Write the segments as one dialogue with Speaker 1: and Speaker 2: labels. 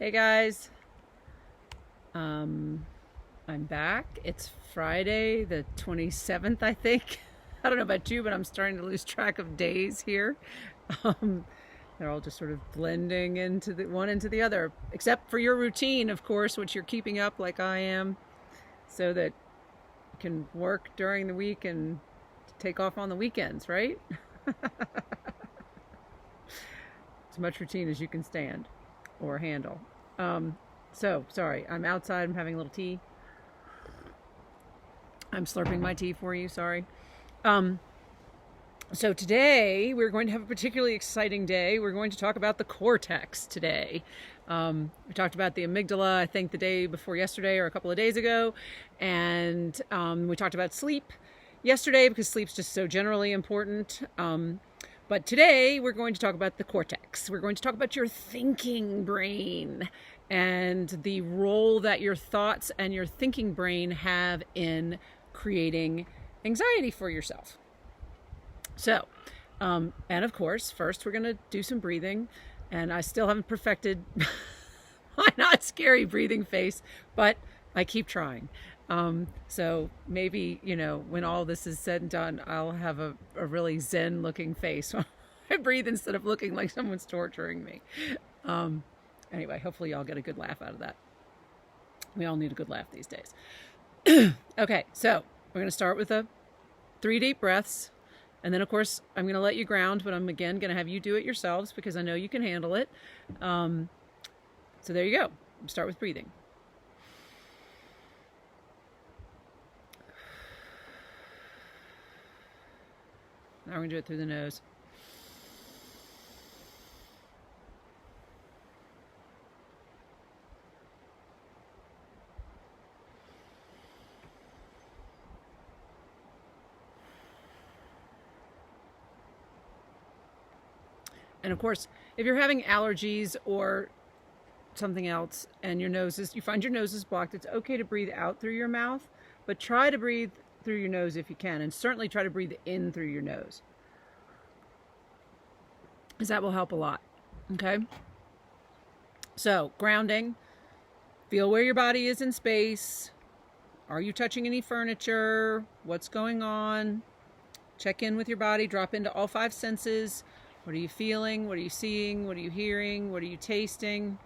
Speaker 1: Hey guys, um, I'm back. It's Friday the 27th, I think. I don't know about you, but I'm starting to lose track of days here. Um, they're all just sort of blending into the one into the other, except for your routine, of course, which you're keeping up like I am, so that you can work during the week and take off on the weekends, right? As much routine as you can stand or handle. Um, sorry, I'm outside. I'm having a little tea. I'm slurping my tea for you. Sorry. Um, so today we're going to have a particularly exciting day. We're going to talk about the cortex today. We talked about the amygdala, I think, the day before yesterday or a couple of days ago. And we talked about sleep yesterday because sleep's just so generally important. But today we're going to talk about the cortex. We're going to talk about your thinking brain and the role that your thoughts and your thinking brain have in creating anxiety for yourself. So, and of course, first we're going to do some breathing. And I still haven't perfected my not scary breathing face, but I keep trying. So maybe, when all this is said and done, I'll have a really zen looking face when I breathe instead of looking like someone's torturing me. Anyway, hopefully y'all get a good laugh out of that. We all need a good laugh these days. Okay, so we're going to start with 3 deep breaths. And then, of course, I'm going to let you ground, but I'm, again, going to have you do it yourselves because I know you can handle it. So there you go. Start with breathing. Now we're going to do it through the nose. And of course, if you're having allergies or something else and you find your nose is blocked, it's okay to breathe out through your mouth, but try to breathe through your nose if you can, and certainly try to breathe in through your nose, because that will help a lot. Okay? So, grounding. Feel where your body is in space. Are you touching any furniture? What's going on? Check in with your body. Drop into all 5 senses. What are you feeling? What are you seeing? What are you hearing? What are you tasting?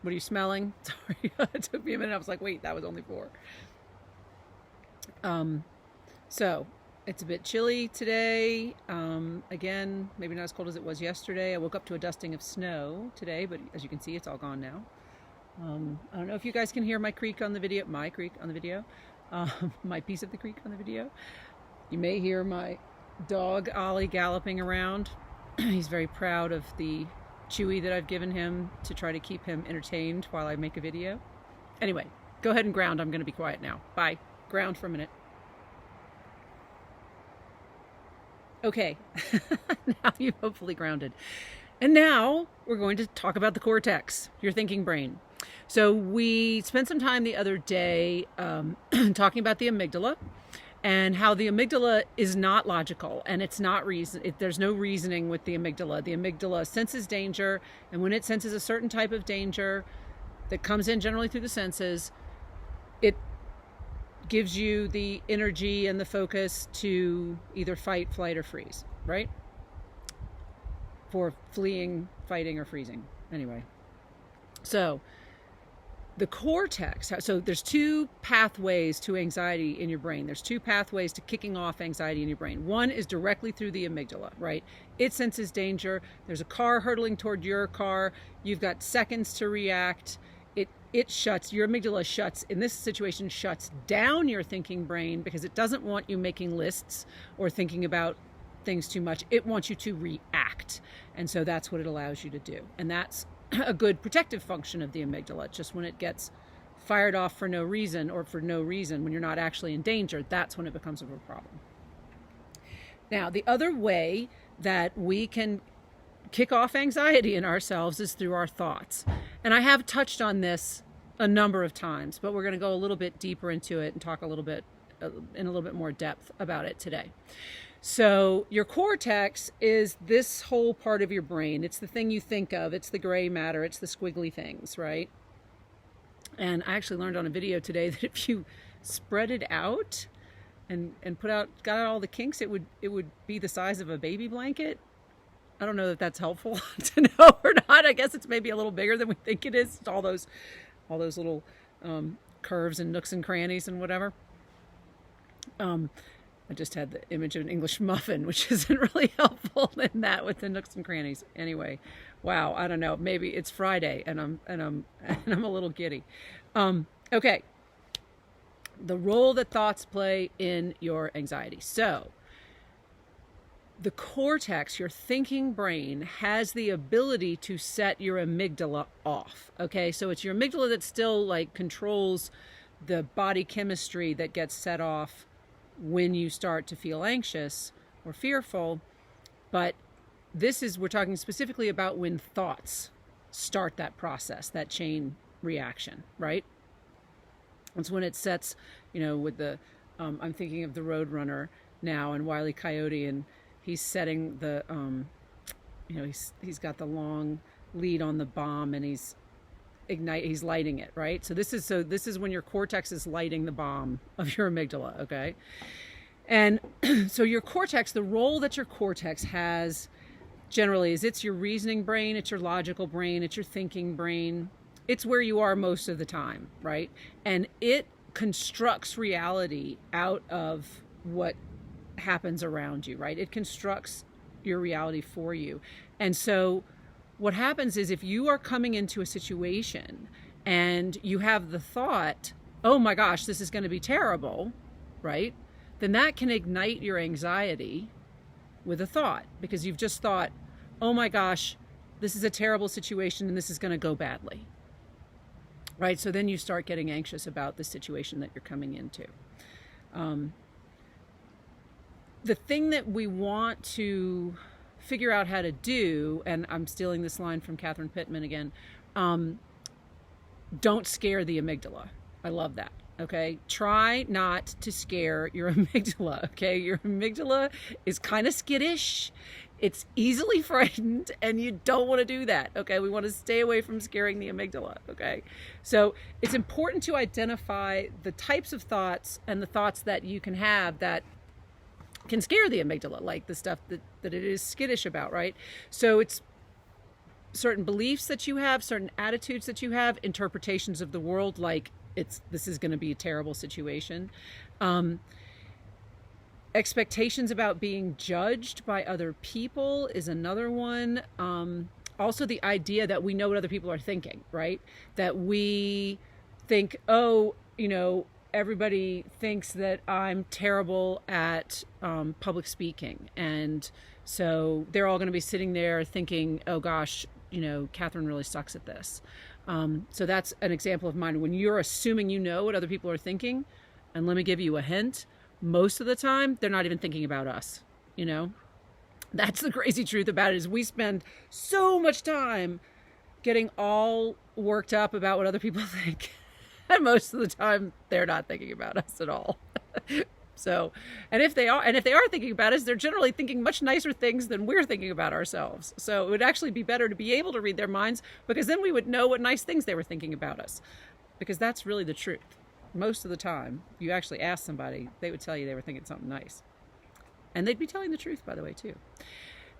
Speaker 1: What are you smelling? Sorry, it took me a minute. I was like, wait, that was only 4. So it's a bit chilly today. Again, maybe not as cold as it was yesterday. I woke up to a dusting of snow today, but as you can see, it's all gone now. I don't know if you guys can hear my creek on the video, my piece of the creek on the video. You may hear my dog Ollie galloping around. He's very proud of the chewy that I've given him to try to keep him entertained while I make a video. Anyway, go ahead and ground. I'm going to be quiet now. Bye. Ground for a minute. Okay, now you've hopefully grounded. And now we're going to talk about the cortex, your thinking brain. So we spent some time the other day talking about the amygdala and how the amygdala is not logical and it's not there's no reasoning with the amygdala. The amygdala senses danger, and when it senses a certain type of danger that comes in generally through the senses, it gives you the energy and the focus to either fight, flight, or freeze, right? For fleeing, fighting, or freezing. Anyway, so the cortex, so there's 2 pathways to anxiety in your brain. There's 2 pathways to kicking off anxiety in your brain. One is directly through the amygdala, right? It senses danger. There's a car hurtling toward your car. You've got seconds to react. It shuts, your amygdala shuts, in this situation, shuts down your thinking brain because it doesn't want you making lists or thinking about things too much. It wants you to react. And so that's what it allows you to do. And that's a good protective function of the amygdala. Just when it gets fired off for no reason, when you're not actually in danger, that's when it becomes a real problem. Now, the other way that we can kick off anxiety in ourselves is through our thoughts. And I have touched on this a number of times, but we're going to go a little bit deeper into it and talk a little bit in a little bit more depth about it today. So your cortex is this whole part of your brain. It's the thing you think of. It's the gray matter. It's the squiggly things, right? And I actually learned on a video today that if you spread it out and got out all the kinks, it would be the size of a baby blanket. I don't know if that's helpful to know or not. I guess it's maybe a little bigger than we think it is. All those little curves and nooks and crannies and whatever. I just had the image of an English muffin, which isn't really helpful in that with the nooks and crannies. Anyway, wow, I don't know. Maybe it's Friday and I'm a little giddy. Okay. The role that thoughts play in your anxiety. So, the cortex, your thinking brain, has the ability to set your amygdala off. Okay, so it's your amygdala that still like controls the body chemistry that gets set off when you start to feel anxious or fearful. But we're talking specifically about when thoughts start that process, that chain reaction, right? It's when it sets, with the, I'm thinking of the Roadrunner now and Wile E. Coyote, and he's setting the, he's got the long lead on the bomb and he's lighting it, right? So this is when your cortex is lighting the bomb of your amygdala, okay? And so your cortex, the role that your cortex has generally is it's your reasoning brain, it's your logical brain, it's your thinking brain. It's where you are most of the time, right? And it constructs reality out of what happens around you, right? It constructs your reality for you. And so what happens is if you are coming into a situation and you have the thought, oh my gosh, this is going to be terrible, right? Then that can ignite your anxiety with a thought, because you've just thought, oh my gosh, this is a terrible situation and this is going to go badly, right? So then you start getting anxious about the situation that you're coming into. The thing that we want to figure out how to do, and I'm stealing this line from Catherine Pittman again, don't scare the amygdala. I love that. Okay, try not to scare your amygdala. Okay, your amygdala is kind of skittish. It's easily frightened, and you don't want to do that. Okay, we want to stay away from scaring the amygdala. Okay, so it's important to identify the types of thoughts and the thoughts that you can have that can scare the amygdala, like the stuff that it is skittish about, right? So it's certain beliefs that you have, certain attitudes that you have, interpretations of the world, like this is going to be a terrible situation. Expectations about being judged by other people is another one. Also the idea that we know what other people are thinking, right? That we think, everybody thinks that I'm terrible at public speaking. And so they're all going to be sitting there thinking, oh gosh, Catherine really sucks at this. So that's an example of mine. When you're assuming you know what other people are thinking, and let me give you a hint, most of the time, they're not even thinking about us, That's the crazy truth about it, is we spend so much time getting all worked up about what other people think. And most of the time, they're not thinking about us at all. So, and if they are thinking about us, they're generally thinking much nicer things than we're thinking about ourselves. So it would actually be better to be able to read their minds, because then we would know what nice things they were thinking about us. Because that's really the truth. Most of the time, you actually ask somebody, they would tell you they were thinking something nice. And they'd be telling the truth, by the way, too.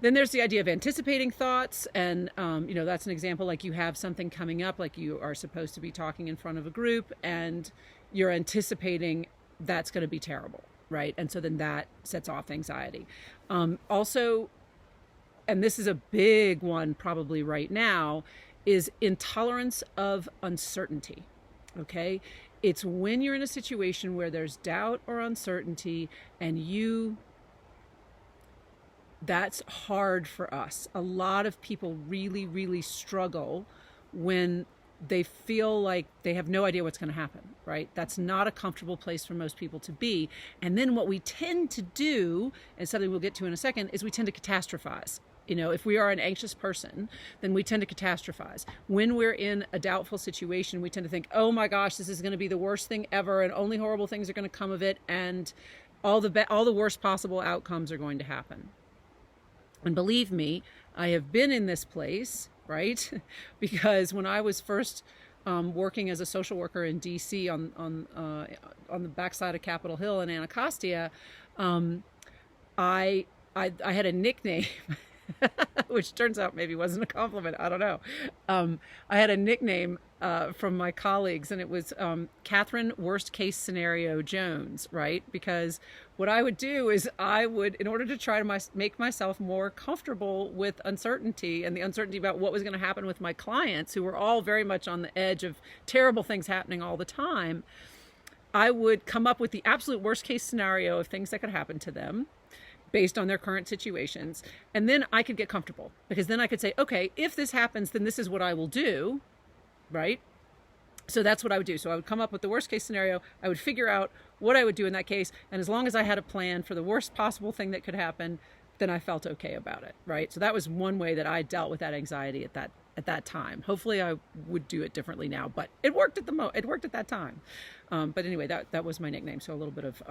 Speaker 1: Then there's the idea of anticipating thoughts. And, that's an example, like you have something coming up, like you are supposed to be talking in front of a group and you're anticipating that's going to be terrible, right? And so then that sets off anxiety. Also, and this is a big one probably right now, is intolerance of uncertainty, okay? It's when you're in a situation where there's doubt or uncertainty and that's hard for us. A lot of people really, really struggle when they feel like they have no idea what's going to happen, right? That's not a comfortable place for most people to be. And then what we tend to do, and something we'll get to in a second, is we tend to catastrophize. If we are an anxious person, then we tend to catastrophize. When we're in a doubtful situation, we tend to think, oh my gosh, this is going to be the worst thing ever and only horrible things are going to come of it. And all the worst possible outcomes are going to happen. And believe me, I have been in this place, right? Because when I was first working as a social worker in D.C. On the backside of Capitol Hill in Anacostia, I had a nickname, which turns out maybe wasn't a compliment. I don't know. I had a nickname from my colleagues, and it was Catherine Worst Case Scenario Jones, right? Because what I would do is in order to try to make myself more comfortable with uncertainty and the uncertainty about what was going to happen with my clients, who were all very much on the edge of terrible things happening all the time, I would come up with the absolute worst case scenario of things that could happen to them based on their current situations. And then I could get comfortable, because then I could say, okay, if this happens, then this is what I will do, right? So that's what I would do. So I would come up with the worst case scenario. I would figure out what I would do in that case. And as long as I had a plan for the worst possible thing that could happen, then I felt okay about it, right? So that was one way that I dealt with that anxiety at that time. Hopefully I would do it differently now, but it worked it worked at that time. But anyway, that was my nickname. So a little bit of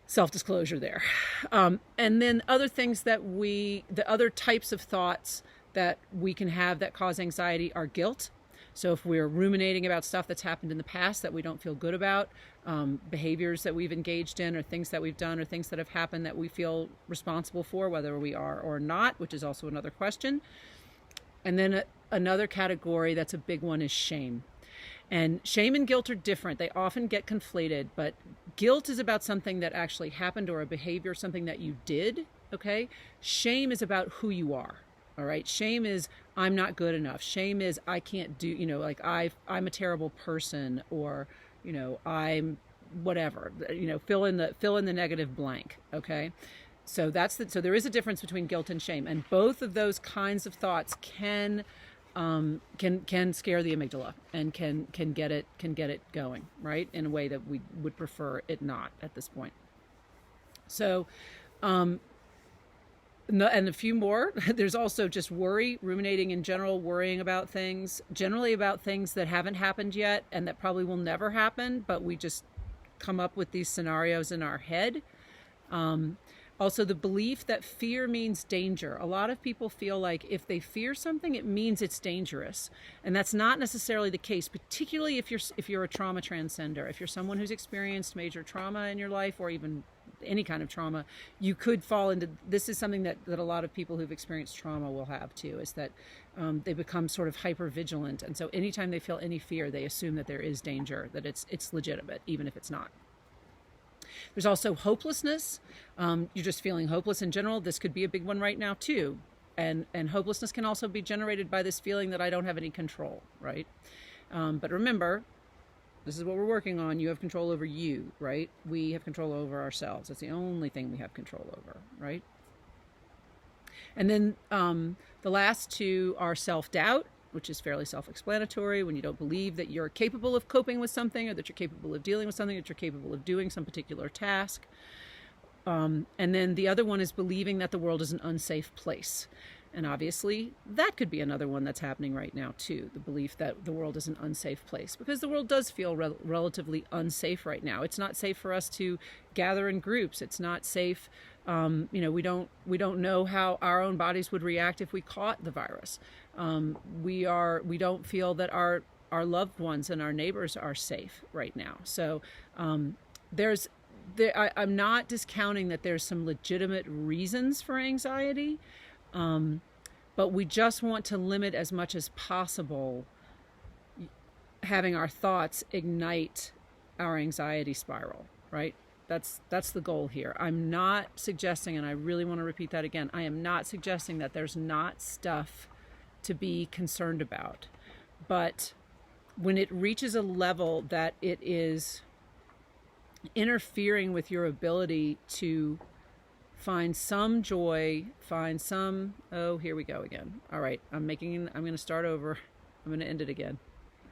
Speaker 1: self-disclosure there. And then the other types of thoughts that we can have that cause anxiety are guilt. So if we're ruminating about stuff that's happened in the past that we don't feel good about, behaviors that we've engaged in, or things that we've done, or things that have happened that we feel responsible for, whether we are or not, which is also another question. And then another category that's a big one is shame. And shame and guilt are different. They often get conflated, but guilt is about something that actually happened, or a behavior, something that you did, okay? Shame is about who you are, all right? Shame is, I'm not good enough. Shame is, I can't do, like I'm a terrible person, or, I'm whatever, fill in the negative blank, okay? So so there is a difference between guilt and shame, and both of those kinds of thoughts can scare the amygdala and can get it going, right, in a way that we would prefer it not at this point. So and a few more. There's also just worry, ruminating in general, worrying about things, generally about things that haven't happened yet and that probably will never happen, but we just come up with these scenarios in our head. Also, the belief that fear means danger. A lot of people feel like if they fear something, it means it's dangerous. And that's not necessarily the case, particularly if you're a trauma transcender. If you're someone who's experienced major trauma in your life, or even any kind of trauma, you could fall into, this is something that a lot of people who've experienced trauma will have too, is that they become sort of hyper vigilant. And so anytime they feel any fear, they assume that there is danger, that it's legitimate, even if it's not. There's also hopelessness. You're just feeling hopeless in general. This could be a big one right now too. And hopelessness can also be generated by this feeling that I don't have any control, right? But remember, this is what we're working on. You have control over you, right? We have control over ourselves. That's the only thing we have control over, right? And then the last two are self-doubt, which is fairly self-explanatory, when you don't believe that you're capable of coping with something, or that you're capable of dealing with something, that you're capable of doing some particular task. And then the other one is believing that the world is an unsafe place. And obviously, that could be another one that's happening right now too, the belief that the world is an unsafe place, because the world does feel relatively unsafe right now. It's not safe for us to gather in groups. It's not safe. We don't know how our own bodies would react if we caught the virus. We don't feel that our loved ones and our neighbors are safe right now. So I'm not discounting that there's some legitimate reasons for anxiety. But we just want to limit as much as possible having our thoughts ignite our anxiety spiral, right? That's the goal here. I'm not suggesting, and I really want to repeat that again, I am not suggesting that there's not stuff to be concerned about. But when it reaches a level that it is interfering with your ability to find some joy, here we go again. All right, I'm going to start over. I'm going to end it again.